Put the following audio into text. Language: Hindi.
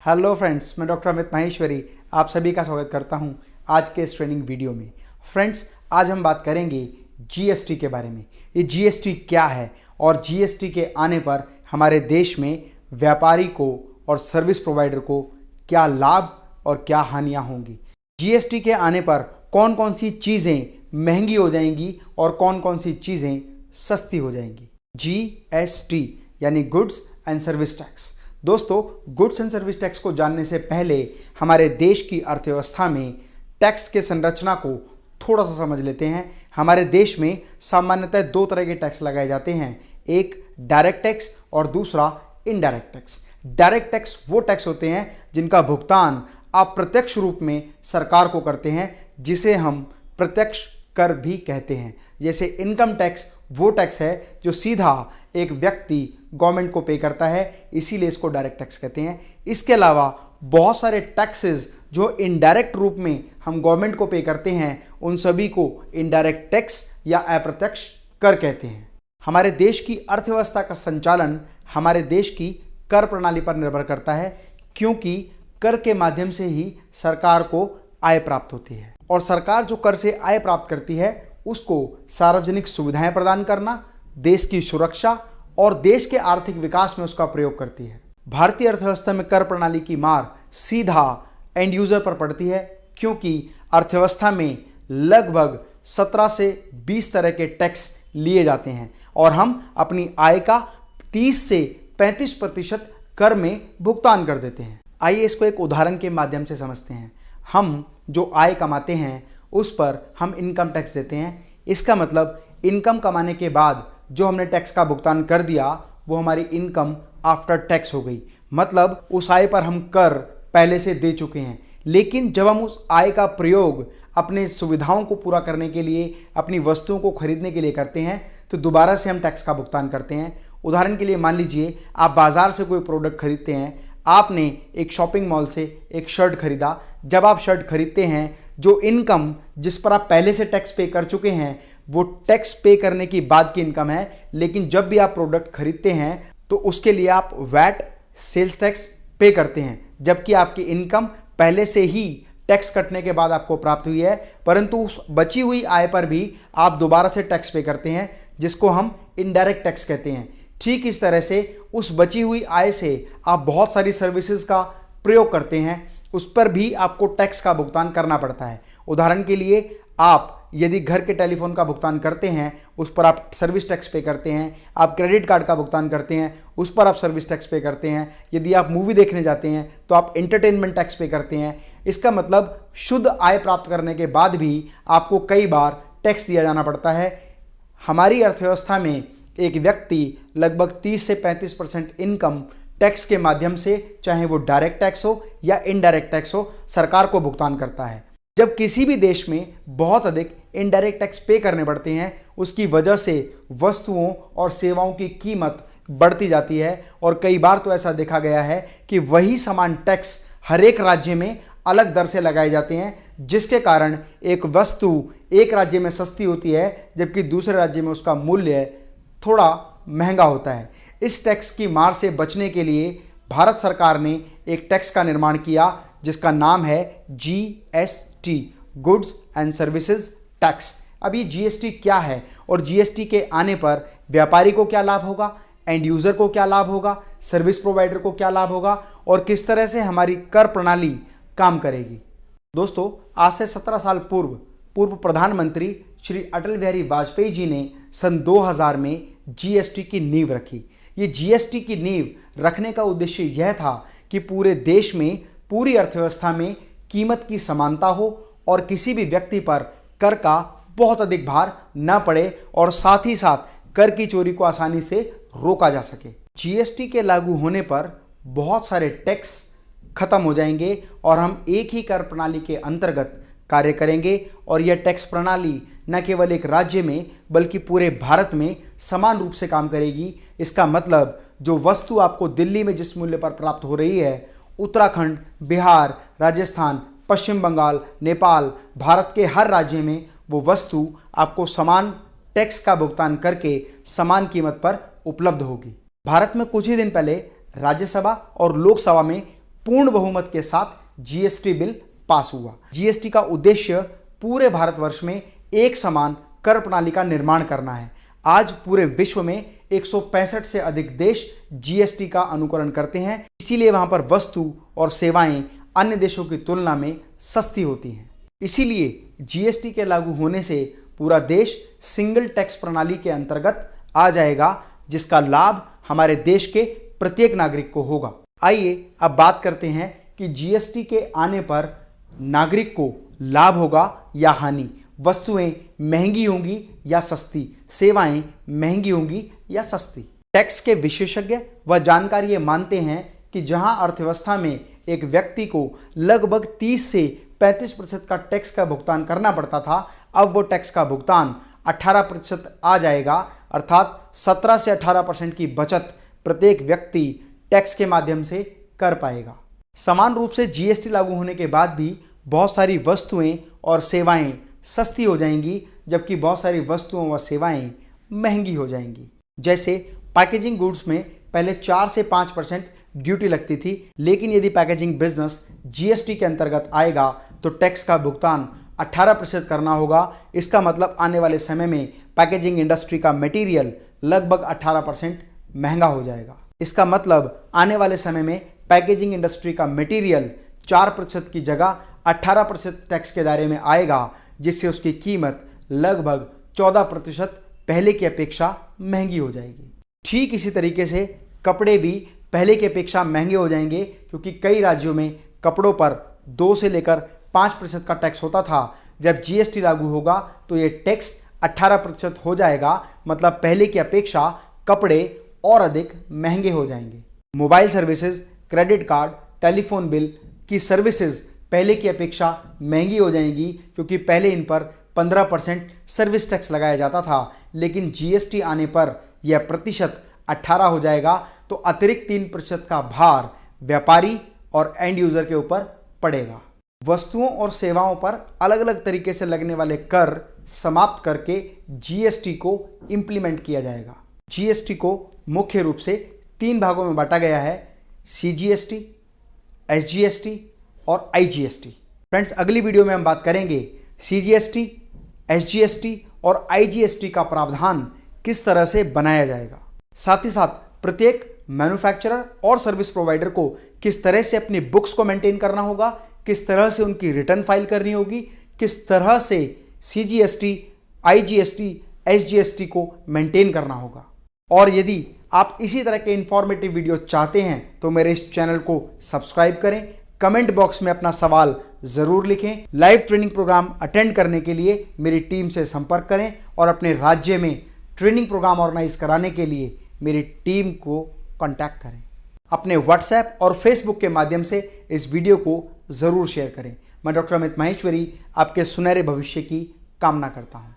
हेलो फ्रेंड्स, मैं डॉक्टर अमित माहेश्वरी आप सभी का स्वागत करता हूं आज के इस ट्रेनिंग वीडियो में। फ्रेंड्स, आज हम बात करेंगे जीएसटी के बारे में। ये जीएसटी क्या है और जीएसटी के आने पर हमारे देश में व्यापारी को और सर्विस प्रोवाइडर को क्या लाभ और क्या हानियां होंगी। जीएसटी के आने पर कौन कौन सी चीज़ें महंगी हो जाएंगी और कौन कौन सी चीज़ें सस्ती हो जाएंगी। जीएसटी यानी गुड्स एंड सर्विस टैक्स। दोस्तों, गुड्स एंड सर्विस टैक्स को जानने से पहले हमारे देश की अर्थव्यवस्था में टैक्स के संरचना को थोड़ा सा समझ लेते हैं। हमारे देश में सामान्यतः दो तरह के टैक्स लगाए जाते हैं, एक डायरेक्ट टैक्स और दूसरा इनडायरेक्ट टैक्स। डायरेक्ट टैक्स वो टैक्स होते हैं जिनका भुगतान अप्रत्यक्ष रूप में सरकार को करते हैं, जिसे हम प्रत्यक्ष कर भी कहते हैं। जैसे इनकम टैक्स वो टैक्स है जो सीधा एक व्यक्ति गवर्नमेंट को पे करता है, इसीलिए इसको डायरेक्ट टैक्स कहते हैं। इसके अलावा बहुत सारे टैक्सेस जो इनडायरेक्ट रूप में हम गवर्नमेंट को पे करते हैं, उन सभी को इनडायरेक्ट टैक्स या अप्रत्यक्ष कर कहते हैं। हमारे देश की अर्थव्यवस्था का संचालन हमारे देश की कर प्रणाली पर निर्भर करता है, क्योंकि कर के माध्यम से ही सरकार को आय प्राप्त होती है और सरकार जो कर से आय प्राप्त करती है उसको सार्वजनिक सुविधाएं प्रदान करना, देश की सुरक्षा और देश के आर्थिक विकास में उसका प्रयोग करती है। भारतीय अर्थव्यवस्था में कर प्रणाली की मार सीधा एंड यूजर पर पड़ती है, क्योंकि अर्थव्यवस्था में लगभग 17 से 20 तरह के टैक्स लिए जाते हैं और हम अपनी आय का 30 से 35% कर में भुगतान कर देते हैं। आइए इसको एक उदाहरण के माध्यम से समझते हैं। हम जो आय कमाते हैं उस पर हम इनकम टैक्स देते हैं। इसका मतलब इनकम कमाने के बाद जो हमने टैक्स का भुगतान कर दिया वो हमारी इनकम आफ्टर टैक्स हो गई। मतलब उस आय पर हम कर पहले से दे चुके हैं, लेकिन जब हम उस आय का प्रयोग अपने सुविधाओं को पूरा करने के लिए, अपनी वस्तुओं को खरीदने के लिए करते हैं, तो दोबारा से हम टैक्स का भुगतान करते हैं। उदाहरण के लिए मान लीजिए आप बाजार से कोई प्रोडक्ट खरीदते हैं। आपने एक शॉपिंग मॉल से एक शर्ट खरीदा। जब आप शर्ट खरीदते हैं, जो इनकम जिस पर आप पहले से टैक्स पे कर चुके हैं वो टैक्स पे करने की बाद की इनकम है, लेकिन जब भी आप प्रोडक्ट खरीदते हैं तो उसके लिए आप वैट सेल्स टैक्स पे करते हैं, जबकि आपकी इनकम पहले से ही टैक्स कटने के बाद आपको प्राप्त हुई है, परंतु उस बची हुई आय पर भी आप दोबारा से टैक्स पे करते हैं, जिसको हम इनडायरेक्ट टैक्स कहते हैं। ठीक इस तरह से उस बची हुई आय से आप बहुत सारी सर्विसेज का प्रयोग करते हैं, उस पर भी आपको टैक्स का भुगतान करना पड़ता है। उदाहरण के लिए आप यदि घर के टेलीफोन का भुगतान करते हैं उस पर आप सर्विस टैक्स पे करते हैं। आप क्रेडिट कार्ड का भुगतान करते हैं उस पर आप सर्विस टैक्स पे करते हैं। यदि आप मूवी देखने जाते हैं तो आप एंटरटेनमेंट टैक्स पे करते हैं। इसका मतलब शुद्ध आय प्राप्त करने के बाद भी आपको कई बार टैक्स दिया जाना पड़ता है। हमारी अर्थव्यवस्था में एक व्यक्ति लगभग 30 से 35% इनकम टैक्स के माध्यम से, चाहे वो डायरेक्ट टैक्स हो या इनडायरेक्ट टैक्स हो, सरकार को भुगतान करता है। जब किसी भी देश में बहुत अधिक इनडायरेक्ट टैक्स पे करने पड़ते हैं, उसकी वजह से वस्तुओं और सेवाओं की कीमत बढ़ती जाती है और कई बार तो ऐसा देखा गया है कि वही समान टैक्स हर एक राज्य में अलग दर से लगाए जाते हैं, जिसके कारण एक वस्तु एक राज्य में सस्ती होती है जबकि दूसरे राज्य में उसका मूल्य थोड़ा महंगा होता है। इस टैक्स की मार से बचने के लिए भारत सरकार ने एक टैक्स का निर्माण किया जिसका नाम है GST, goods and services tax. अब ये जीएसटी क्या है और जीएसटी के आने पर व्यापारी को क्या लाभ होगा, एंड यूजर को क्या लाभ होगा, सर्विस प्रोवाइडर को क्या लाभ होगा और किस तरह से हमारी कर प्रणाली काम करेगी। दोस्तों, आज से 17 साल पूर्व प्रधानमंत्री श्री अटल बिहारी वाजपेयी जी ने सन 2000 में जीएसटी की नींव रखी। ये जीएसटी की नींव रखने का उद्देश्य यह था कि पूरे देश में, पूरी अर्थव्यवस्था में कीमत की समानता हो और किसी भी व्यक्ति पर कर का बहुत अधिक भार न पड़े और साथ ही साथ कर की चोरी को आसानी से रोका जा सके। जीएसटी के लागू होने पर बहुत सारे टैक्स खत्म हो जाएंगे और हम एक ही कर प्रणाली के अंतर्गत कार्य करेंगे और यह टैक्स प्रणाली न केवल एक राज्य में बल्कि पूरे भारत में समान रूप से काम करेगी। इसका मतलब जो वस्तु आपको दिल्ली में जिस मूल्य पर प्राप्त हो रही है, उत्तराखंड, बिहार, राजस्थान, पश्चिम बंगाल, नेपाल, भारत के हर राज्य में वो वस्तु आपको समान टैक्स का भुगतान करके समान कीमत पर उपलब्ध होगी। भारत में कुछ ही दिन पहले राज्यसभा और लोकसभा में पूर्ण बहुमत के साथ जीएसटी बिल पास हुआ। जीएसटी का उद्देश्य पूरे भारतवर्ष में एक समान कर प्रणाली का निर्माण करना है। आज पूरे विश्व में 165 से अधिक देश जीएसटी का अनुकरण करते हैं, इसीलिए वहां पर वस्तु और सेवाएं अन्य देशों की तुलना में सस्ती होती हैं। इसीलिए जीएसटी के लागू होने से पूरा देश सिंगल टैक्स प्रणाली के अंतर्गत आ जाएगा, जिसका लाभ हमारे देश के प्रत्येक नागरिक को होगा। आइए अब बात करते हैं कि जीएसटी के आने पर नागरिक को लाभ होगा या हानि, वस्तुएं महंगी होंगी या सस्ती, सेवाएं महंगी होंगी या सस्ती। टैक्स के विशेषज्ञ व जानकार ये मानते हैं कि जहां अर्थव्यवस्था में एक व्यक्ति को लगभग 30 से 35% का टैक्स का भुगतान करना पड़ता था, अब वो टैक्स का भुगतान 18% आ जाएगा, अर्थात 17 से 18% की बचत प्रत्येक व्यक्ति टैक्स के माध्यम से कर पाएगा। समान रूप से जीएसटी लागू होने के बाद भी बहुत सारी वस्तुएं और सेवाएं सस्ती हो जाएंगी, जबकि बहुत सारी वस्तुओं व सेवाएं महंगी हो जाएंगी। जैसे पैकेजिंग गुड्स में पहले 4 से 5% ड्यूटी लगती थी, लेकिन यदि पैकेजिंग बिजनेस जीएसटी के अंतर्गत आएगा तो टैक्स का भुगतान 18% करना होगा। इसका मतलब आने वाले समय में पैकेजिंग इंडस्ट्री का मटेरियल लगभग 18% महंगा हो जाएगा। इसका मतलब आने वाले समय में पैकेजिंग इंडस्ट्री का मटेरियल 4% की जगह 18% टैक्स के दायरे में आएगा, जिससे उसकी कीमत लगभग 14% पहले की अपेक्षा महंगी हो जाएगी। ठीक इसी तरीके से कपड़े भी पहले की अपेक्षा महंगे हो जाएंगे, क्योंकि कई राज्यों में कपड़ों पर 2 से लेकर 5% का टैक्स होता था। जब जीएसटी लागू होगा तो ये टैक्स 18% हो जाएगा, मतलब पहले की अपेक्षा कपड़े और अधिक महंगे हो जाएंगे। Mobile services, credit card, telephone bill की सर्विसेज पहले की अपेक्षा महंगी हो जाएंगी, क्योंकि पहले इन पर 15% सर्विस टैक्स लगाया जाता था, लेकिन जीएसटी आने पर यह प्रतिशत 18 हो जाएगा, तो अतिरिक्त 3% का भार व्यापारी और एंड यूजर के ऊपर पड़ेगा। वस्तुओं और सेवाओं पर अलग अलग तरीके से लगने वाले कर समाप्त करके जीएसटी को इंप्लीमेंट किया जाएगा। जीएसटी को मुख्य रूप से 3 भागों में बांटा गया है: सीजीएसटी, एसजीएसटी और आईजीएसटी। फ्रेंड्स, अगली वीडियो में हम बात करेंगे सीजीएसटी, एसजीएसटी और आईजीएसटी का प्रावधान किस तरह से बनाया जाएगा। साथ ही साथ प्रत्येक मैन्युफैक्चरर और सर्विस प्रोवाइडर को किस तरह से अपनी बुक्स को मेंटेन करना होगा, किस तरह से उनकी रिटर्न फाइल करनी होगी, किस तरह से सीजीएसटी, आईजीएसटी, एसजीएसटी को मेंटेन करना होगा। और यदि आप इसी तरह के इंफॉर्मेटिव वीडियो चाहते हैं तो मेरे इस चैनल को सब्सक्राइब करें, कमेंट बॉक्स में अपना सवाल जरूर लिखें। लाइव ट्रेनिंग प्रोग्राम अटेंड करने के लिए मेरी टीम से संपर्क करें और अपने राज्य में ट्रेनिंग प्रोग्राम ऑर्गेनाइज कराने के लिए मेरी टीम को कांटेक्ट करें। अपने व्हाट्सएप और फेसबुक के माध्यम से इस वीडियो को जरूर शेयर करें। मैं डॉक्टर अमित माहेश्वरी आपके सुनहरे भविष्य की कामना करता हूं।